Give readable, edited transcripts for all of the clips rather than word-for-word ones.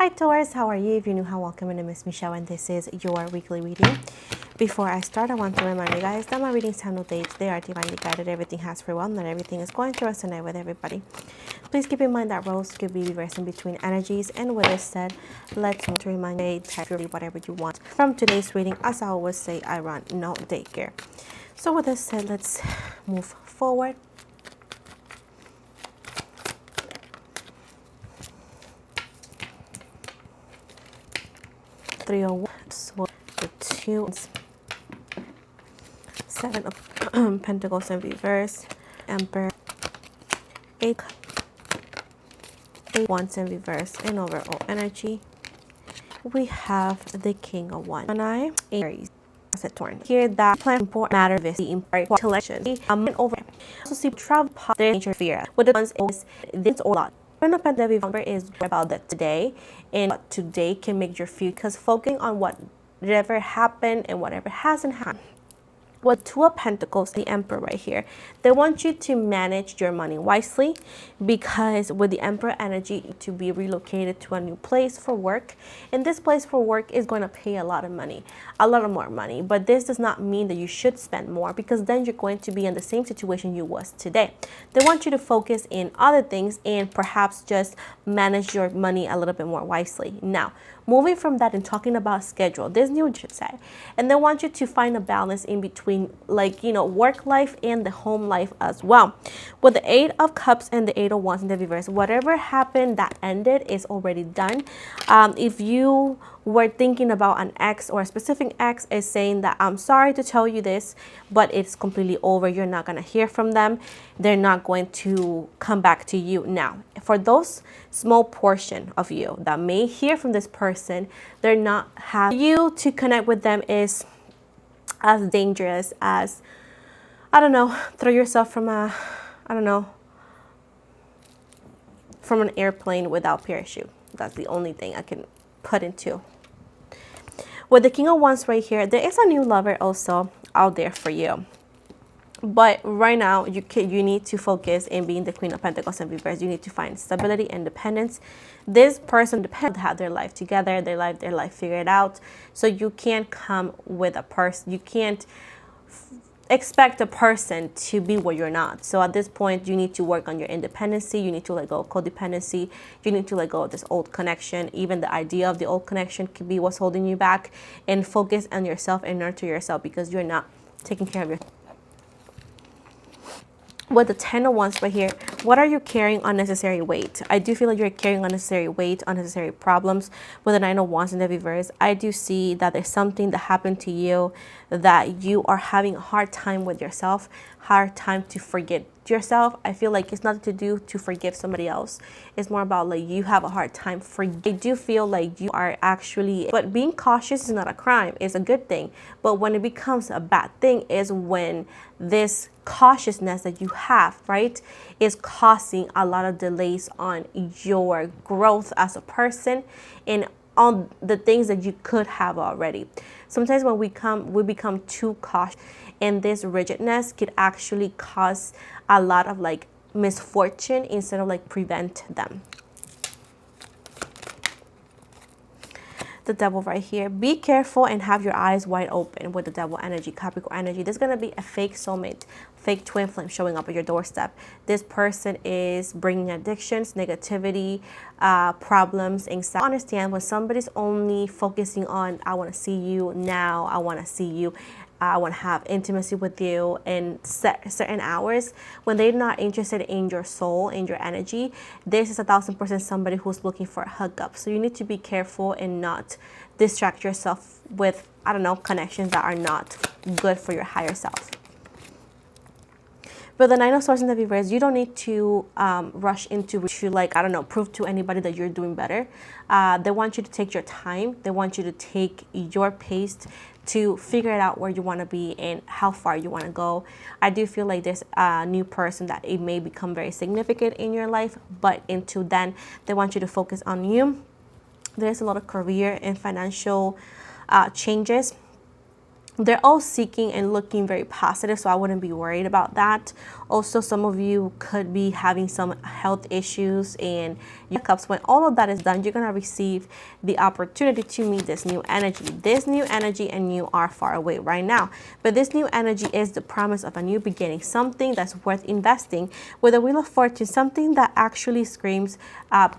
Hi Taurus, how are you? If you're new, hi, welcome. My name is Michelle and this is your weekly reading. Before I start, I want to remind you guys that my readings have no dates. They are divinely guided. Everything has free will. Not everything is going to resonate with everybody. Please keep in mind that roles could be reversing between energies. And with this said, let's move to remind you to really whatever you want. From today's reading, as I always say, I run no daycare. So with this said, let's move forward. Three of Wands, the two, Seven of Pentacles in reverse, Emperor, Eight Wands in reverse, and overall energy. We have the King of Wands. Cudahy, Aries, Saturn. Here, that plan important matter is the important collection. And over. Also see travel positive nature fear. With the ones is this or lot. When the pandemic is about that today, and what today can make your future, because focusing on whatever happened and whatever hasn't happened. With Two of Pentacles, the Emperor right here, they want you to manage your money wisely, because with the Emperor energy to be relocated to a new place for work, and this place for work is going to pay a lot of money, a lot of more money, but this does not mean that you should spend more, because then you're going to be in the same situation you was today. They want you to focus in other things and perhaps just manage your money a little bit more wisely. Now, moving from that and talking about schedule, this new should say, and they want you to find a balance in between, like, you know, work life and the home life as well. With the Eight of Cups and the Eight of Wands in the reverse, whatever happened that ended is already done. If you were thinking about an ex, or a specific ex is saying that I'm sorry to tell you this, but it's completely over. You're not going to hear from them. They're not going to come back to you. Now, for those small portion of you that may hear from this person, they're not having you to connect with them is as dangerous as, I don't know, throw yourself from a, I don't know, from an airplane without parachute. That's the only thing I can put into. With the King of Wands right here, there is a new lover also out there for you. But right now, you need to focus in being the Queen of Pentacles in reverse. You need to find stability, independence. This person depends to have their life together, their life figured out. So you can't come with a person. You can't expect a person to be where you're not. So at this point, you need to work on your independency. You need to let go of codependency. You need to let go of this old connection. Even the idea of the old connection could be what's holding you back, and focus on yourself and nurture yourself, because you're not taking care of yourself. With the Ten of Wands right here, what are you carrying unnecessary weight? I do feel like you're carrying unnecessary weight, unnecessary problems. With the Nine of Wands in the reverse, I do see that there's something that happened to you that you are having a hard time with yourself, hard time to forget yourself. I feel like it's nothing to do to forgive somebody else. It's more about like you have a hard time I do feel like you are actually, but being cautious is not a crime. It's a good thing. But when it becomes a bad thing is when this cautiousness that you have, right, is causing a lot of delays on your growth as a person and on the things that you could have already. Sometimes when we become too cautious, and this rigidness could actually cause a lot of like misfortune instead of like prevent them. The Devil right here, be careful and have your eyes wide open with the Devil energy, Capricorn energy. There's going to be a fake soulmate, fake twin flame showing up at your doorstep. This person is bringing addictions, negativity, problems, anxiety. Understand when somebody's only focusing on, I want to see you now, I want to see you, I want to have intimacy with you in certain hours, when they're not interested in your soul, in your energy, this is 1000% somebody who's looking for a hookup. So you need to be careful and not distract yourself with, I don't know, connections that are not good for your higher self. But the Nine of Swords in the reverse, you don't need to rush into like, I don't know, prove to anybody that you're doing better. They want you to take your time. They want you to take your pace to figure it out where you want to be and how far you want to go. I do feel like there's a new person that it may become very significant in your life, but until then, they want you to focus on you. There's a lot of career and financial changes. they're all seeking and looking very positive, so I wouldn't be worried about that. Also, some of you could be having some health issues, and your cups, when all of that is done, you're going to receive the opportunity to meet this new energy. This new energy and you are far away right now, but this new energy is the promise of a new beginning, something that's worth investing. With the Wheel of Fortune, something that actually screams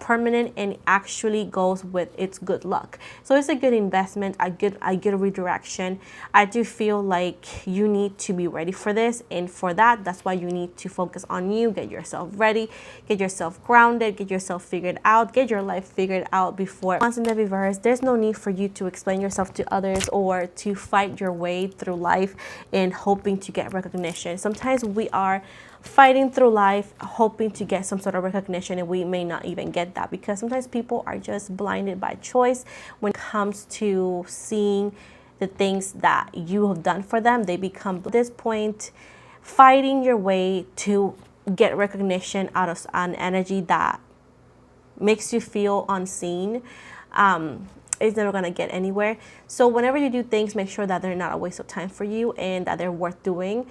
permanent and actually goes with its good luck. So it's a good investment, a good redirection. I do feel like you need to be ready for this, and for that's why you need to focus on you, get yourself ready, get yourself grounded, get yourself figured out, get your life figured out before. Once in the reverse, there's no need for you to explain yourself to others or to fight your way through life and hoping to get recognition. Sometimes we are fighting through life hoping to get some sort of recognition, and we may not even get that, because sometimes people are just blinded by choice when it comes to seeing the things that you have done for them. They become, at this point, fighting your way to get recognition out of an energy that makes you feel unseen. It's never going to get anywhere. So whenever you do things, make sure that they're not a waste of time for you and that they're worth doing.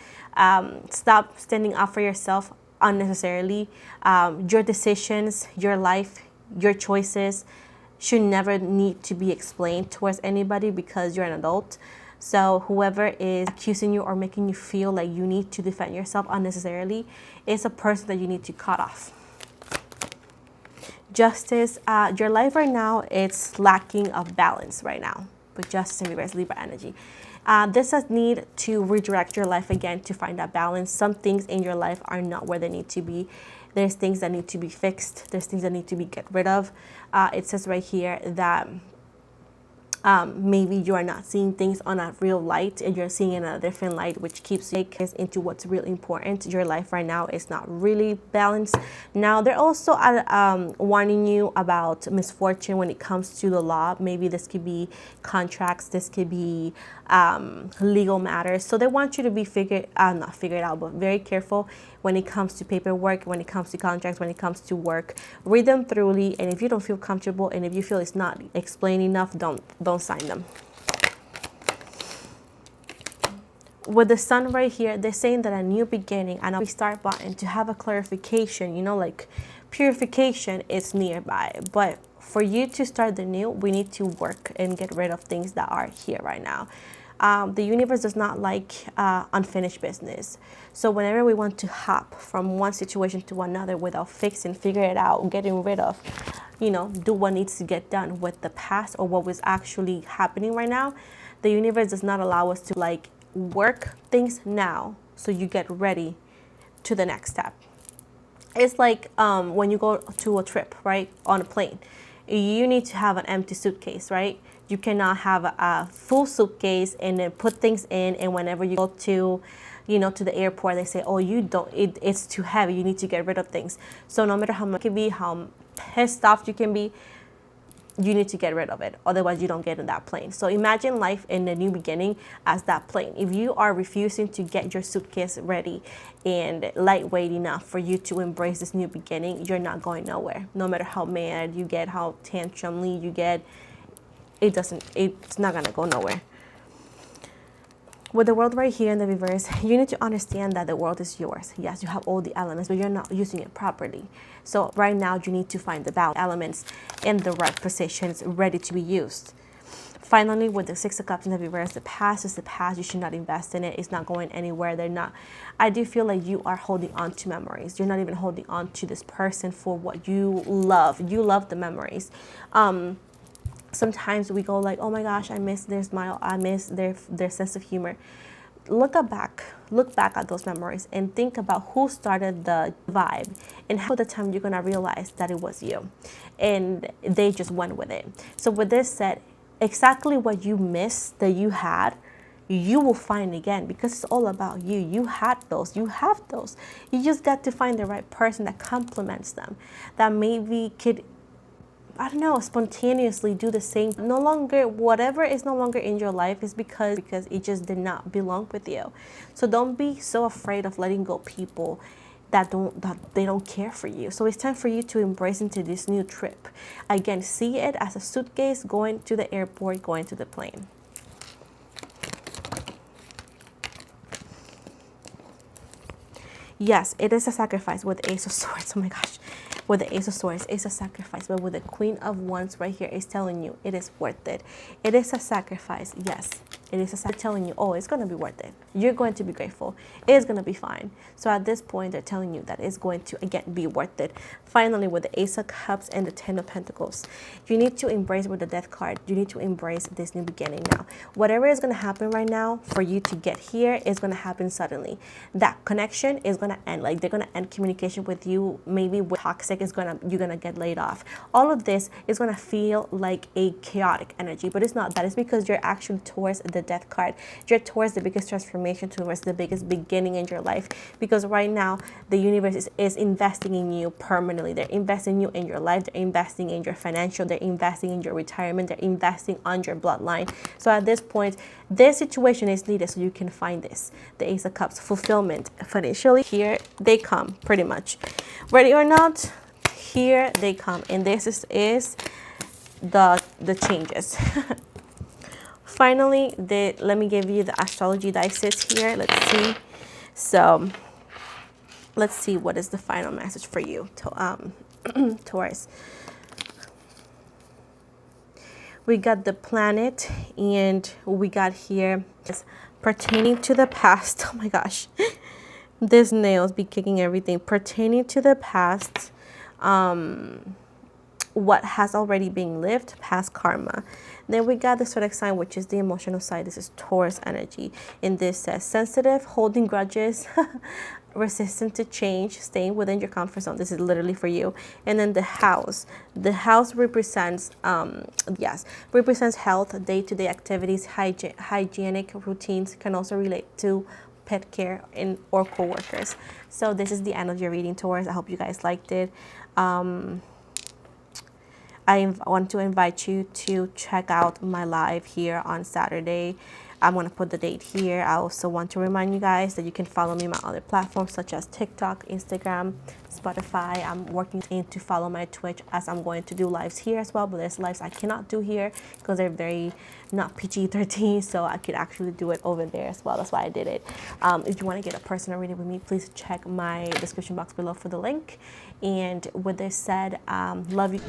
Stop standing up for yourself unnecessarily. Your decisions, your life, your choices should never need to be explained towards anybody, because you're an adult. So whoever is accusing you or making you feel like you need to defend yourself unnecessarily is a person that you need to cut off. Justice, your life right now, it's lacking of balance right now, but Justice and reverse Libra energy. This has need to redirect your life again to find that balance. Some things in your life are not where they need to be. There's things that need to be fixed. There's things that need to be get rid of. It says right here that maybe you are not seeing things on a real light and you're seeing it in a different light, which keeps you into what's really important. Your life right now is not really balanced. Now, they're also warning you about misfortune when it comes to the law. Maybe this could be contracts, this could be legal matters. So they want you to be not figured out, but very careful when it comes to paperwork, when it comes to contracts, when it comes to work. Read them thoroughly, and if you don't feel comfortable and if you feel it's not explained enough, don't sign them. With the Sun right here, they're saying that a new beginning and a restart button to have a clarification, you know, like purification is nearby. But for you to start the new, we need to work and get rid of things that are here right now. The universe does not like unfinished business. So whenever we want to hop from one situation to another without fixing, figure it out, getting rid of, you know, do what needs to get done with the past or what was actually happening right now, the universe does not allow us to like work things now so you get ready to the next step. It's like when you go to a trip, right, on a plane, you need to have an empty suitcase, right? You cannot have a full suitcase and then put things in, and whenever you go to, you know, to the airport, they say, oh, you don't, it's too heavy, you need to get rid of things. So no matter how much it can be, how pissed off you can be, you need to get rid of it. Otherwise, you don't get in that plane. So imagine life in the new beginning as that plane. If you are refusing to get your suitcase ready and lightweight enough for you to embrace this new beginning, you're not going nowhere. No matter how mad you get, how tantrumly you get, it's not gonna go nowhere. With the world right here in the reverse, you need to understand that the world is yours. Yes, you have all the elements, but you're not using it properly. So right now, you need to find the balance elements in the right positions, ready to be used. Finally, with the Six of Cups in the reverse, the past is the past. You should not invest in it. It's not going anywhere. I do feel like you are holding on to memories. You're not even holding on to this person for what you love. You love the memories. Sometimes we go like, oh my gosh, I miss their smile, I miss their sense of humor. Look back at those memories and think about who started the vibe, and how the time you're gonna realize that it was you and they just went with it. So with this said, exactly what you missed that you had, you will find again, because it's all about you. You had those, you have those. You just got to find the right person that complements them, that maybe could, I don't know, spontaneously do the same. No longer, whatever is no longer in your life is because it just did not belong with you. So don't be so afraid of letting go people that they don't care for you. So it's time for you to embrace into this new trip. Again, see it as a suitcase going to the airport, going to the plane. Yes, it is a sacrifice with the Ace of Swords. Oh my gosh. With the Ace of Swords, it's a sacrifice. But with the Queen of Wands right here, it's telling you it is worth it. It is a sacrifice. Yes, it is a sacrifice. Telling you, oh, it's going to be worth it. You're going to be grateful. It's going to be fine. So at this point, they're telling you that it's going to, again, be worth it. Finally, with the Ace of Cups and the Ten of Pentacles, you need to embrace with the Death card. You need to embrace this new beginning now. Whatever is going to happen right now for you to get here is going to happen suddenly. That connection is going to end. Like, they're going to end communication with you. Maybe with toxic is going to, you're going to get laid off. All of this is going to feel like a chaotic energy, but it's not. That is because you're actually towards the Death card. You're towards the biggest transformation, towards the biggest beginning in your life, because right now the universe is investing in you permanently. They're investing you in your life. They're investing in your financial. They're investing in your retirement. They're investing on your bloodline. So at this point, this situation is needed so you can find this, the Ace of Cups, fulfillment financially. Here they come, pretty much. Ready or not, here they come. And this is the changes. Finally, let me give you the astrology dices here. Let's see. So let's see what is the final message for you, Taurus. We got the planet, and we got here is pertaining to the past. Oh my gosh, these nails be kicking everything. Pertaining to the past, what has already been lived, past karma. Then we got the zodiac sign, which is the emotional side. This is Taurus energy, and this says sensitive, holding grudges, resistant to change, staying within your comfort zone. This is literally for you. And then the house represents represents health, day-to-day activities, hygienic routines. Can also relate to pet care or co-workers. So this is the end of your reading, Taurus. I hope you guys liked it. I want to invite you to check out my live here on Saturday. I'm going to put the date here. I also want to remind you guys that you can follow me on my other platforms such as TikTok, Instagram, Spotify. I'm working to follow my Twitch, as I'm going to do lives here as well. But there's lives I cannot do here because they're very not PG-13. So I could actually do it over there as well. That's why I did it. If you want to get a personal reading with me, please check my description box below for the link. And with this said, love you.